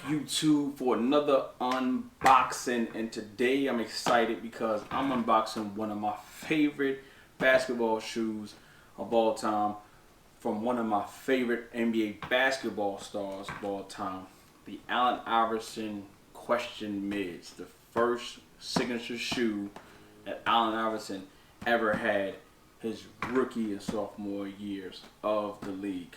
YouTube for another unboxing, and today I'm excited because I'm unboxing one of my favorite basketball shoes of all time from one of my favorite NBA basketball stars of all time, the Allen Iverson Question Mids, the first signature shoe that Allen Iverson ever had his rookie and sophomore years of the league.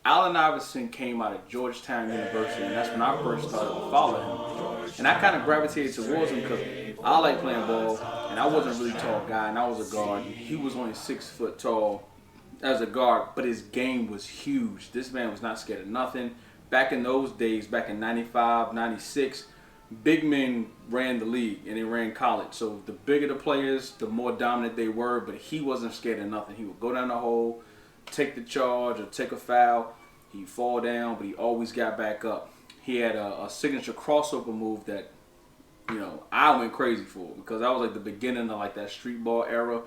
Allen Iverson came out of Georgetown University, and that's when I first started to follow him. And I kind of gravitated towards him because I like playing ball, and I wasn't a really tall guy, and I was a guard. He was only 6 foot tall as a guard, but his game was huge. This man was not scared of nothing. Back in those days, back in 95, 96, big men ran the league, and they ran college. So the bigger the players, the more dominant they were, but he wasn't scared of nothing. He would go down the hole, take the charge or take a foul. He'd fall down, but he always got back up. He had a signature crossover move that, I went crazy for, because that was like the beginning of like that street ball era,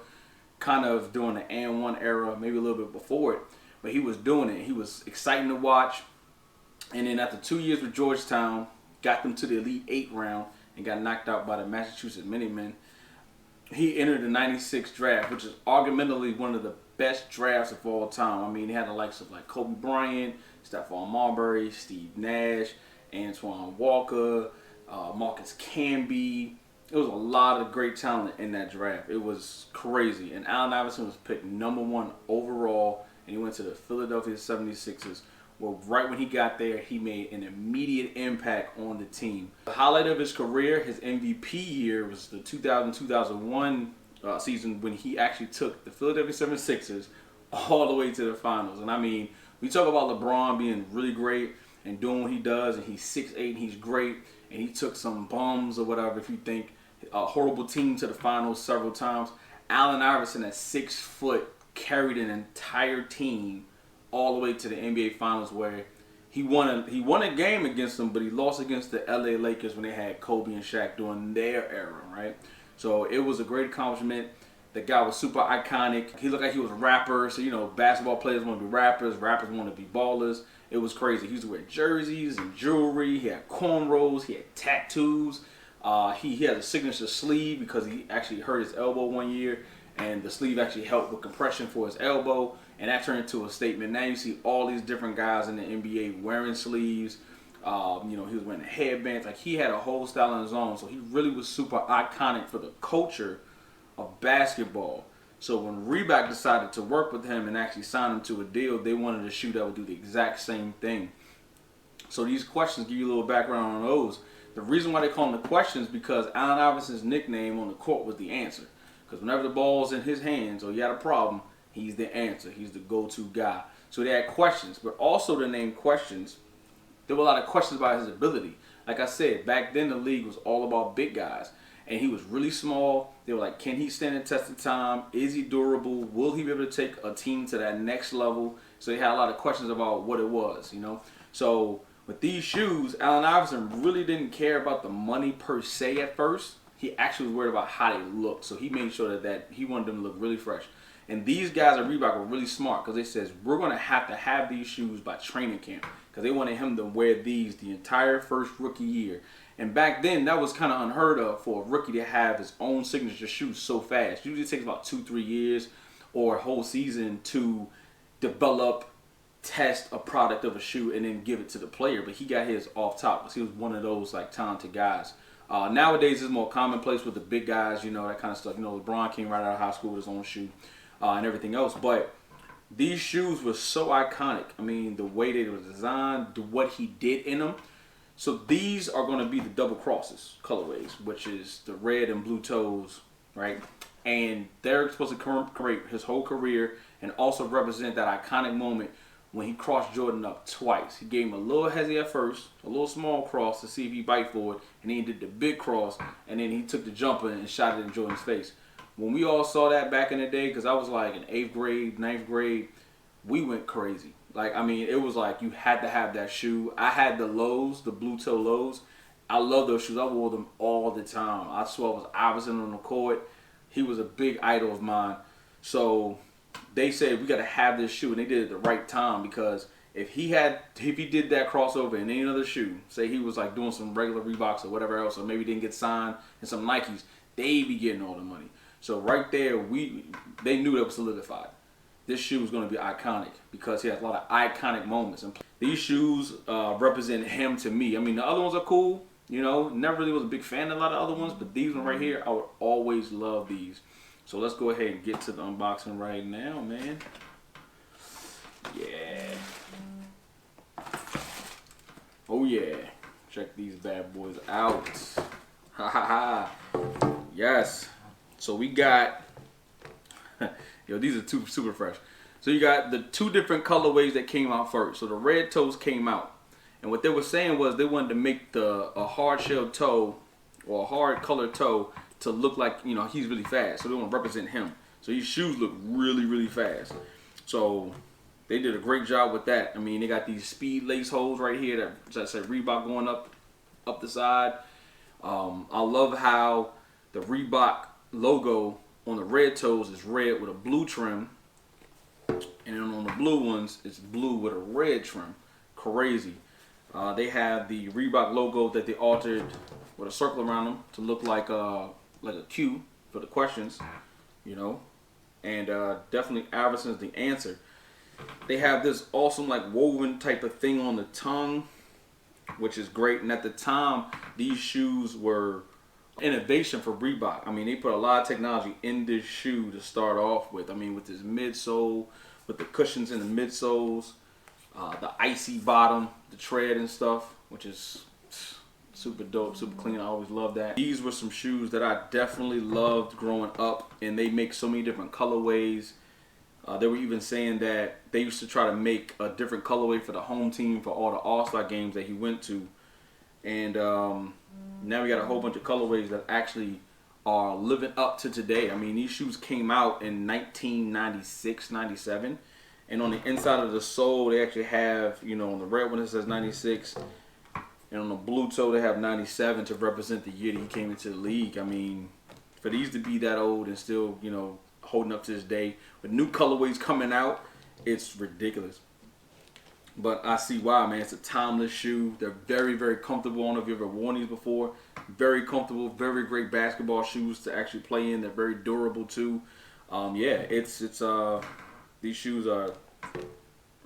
kind of during the and one era, maybe a little bit before it. But he was doing it. He was exciting to watch. And then after 2 years with Georgetown, got them to the Elite 8 round and got knocked out by the Massachusetts Minutemen. He entered the 96 draft, which is arguably one of the best drafts of all time. I mean, he had the likes of like Kobe Bryant, Stephon Marbury, Steve Nash, Antoine Walker, Marcus Camby. It was a lot of great talent in that draft. It was crazy. And Allen Iverson was picked #1 overall, and he went to the Philadelphia 76ers. Well, right when he got there, he made an immediate impact on the team. The highlight of his career, his MVP year, was the 2000-2001 season when he actually took the Philadelphia 76ers all the way to the finals. And I mean, we talk about LeBron being really great and doing what he does, and he's 6'8", and he's great, and he took some bums or whatever, if you think, a horrible team to the finals several times. Allen Iverson at 6 foot carried an entire team all the way to the NBA Finals, where he won a game against them, but he lost against the LA Lakers when they had Kobe and Shaq during their era, right? So it was a great accomplishment. The guy was super iconic. He looked like he was a rapper. So, basketball players want to be rappers. Rappers want to be ballers. It was crazy. He used to wear jerseys and jewelry. He had cornrows. He had tattoos. He had a signature sleeve because he actually hurt his elbow one year, and the sleeve actually helped with compression for his elbow, and that turned into a statement. Now you see all these different guys in the NBA wearing sleeves. He was wearing headbands. Like, he had a whole style on his own, so he really was super iconic for the culture of basketball. So when Reebok decided to work with him and actually sign him to a deal, they wanted a shoe that would do the exact same thing. So these questions give you a little background on those. The reason why they call them the questions is because Allen Iverson's nickname on the court was the answer. Because whenever the ball's in his hands or you had a problem, he's the answer. He's the go-to guy. So they had questions, but also the name questions, there were a lot of questions about his ability. Like I said, back then the league was all about big guys. And he was really small. They were like, can he stand the test of time? Is he durable? Will he be able to take a team to that next level? So they had a lot of questions about what it was, So with these shoes, Allen Iverson really didn't care about the money per se at first. He actually was worried about how they looked. So he made sure that he wanted them to look really fresh. And these guys at Reebok were really smart, because they says, we're going to have these shoes by training camp, because they wanted him to wear these the entire first rookie year. And back then, that was kind of unheard of for a rookie to have his own signature shoes so fast. Usually it takes about 2-3 years or a whole season to develop, test a product of a shoe, and then give it to the player. But he got his off top because he was one of those like talented guys. Nowadays, it's more commonplace with the big guys, that kind of stuff. LeBron came right out of high school with his own shoe and everything else. But these shoes were so iconic. I mean, the way they were designed, what he did in them. So these are going to be the double crosses colorways, which is the red and blue toes, right? And they're supposed to commemorate his whole career and also represent that iconic moment when he crossed Jordan up twice. He gave him a little hezzy at first, a little small cross to see if he bite for it, and then he did the big cross, and then he took the jumper and shot it in Jordan's face. When we all saw that back in the day, because I was like in 8th grade, 9th grade, we went crazy. Like, I mean, it was like you had to have that shoe. I had the lows, the blue toe lows. I love those shoes. I wore them all the time. I swear I was Iverson on the court. He was a big idol of mine. So they said, we got to have this shoe. And they did it at the right time, because if he did that crossover in any other shoe, say he was like doing some regular Reeboks or whatever else, or maybe didn't get signed in some Nikes, they be getting all the money. So right there, they knew that was solidified. This shoe is going to be iconic because he has a lot of iconic moments. And these shoes represent him to me. I mean, the other ones are cool. You know, never really was a big fan of a lot of other ones, but these ones right here, I would always love these. So let's go ahead and get to the unboxing right now, man. Yeah. Oh yeah. Check these bad boys out. Ha ha ha. Yes. So we got, yo, these are super fresh. So you got the 2 different colorways that came out first. So the red toes came out. And what they were saying was they wanted to make a hard shell toe or a hard colored toe to look like, you know, he's really fast. So they want to represent him. So these shoes look really fast. So they did a great job with that. I mean, they got these speed lace holes right here that say Reebok going up the side. I love how the Reebok logo on the red toes is red with a blue trim. And then on the blue ones, it's blue with a red trim. Crazy. They have the Reebok logo that they altered with a circle around them to look like a Q for the questions, you know. And definitely Iverson's the answer. They have this awesome like woven type of thing on the tongue, which is great. And at the time, these shoes were innovation for Reebok. I mean, they put a lot of technology in this shoe to start off with. I mean, with this midsole, with the cushions in the midsoles, the icy bottom, the tread and stuff, which is super dope, super clean. I always love that. These were some shoes that I definitely loved growing up, and they make so many different colorways. They were even saying that they used to try to make a different colorway for the home team for all the All-Star games that he went to. And now we got a whole bunch of colorways that actually are living up to today. I mean, these shoes came out in 1996, 97. And on the inside of the sole, they actually have, you know, on the red one it says 96. And on the blue toe, they have 97 to represent the year that he came into the league. I mean, for these to be that old and still, you know, holding up to this day, with new colorways coming out, it's ridiculous. But I see why, man. It's a timeless shoe. They're very comfortable. I don't know if you've ever worn these before. Very comfortable, very great basketball shoes to actually play in. They're very durable too. Yeah, these shoes are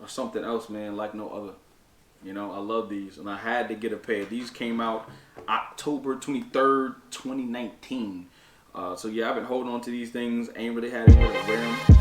something else, man, like no other. You know, I love these, and I had to get a pair. These came out October 23rd, 2019. So yeah, I've been holding on to these things. Ain't really had anywhere to wear them.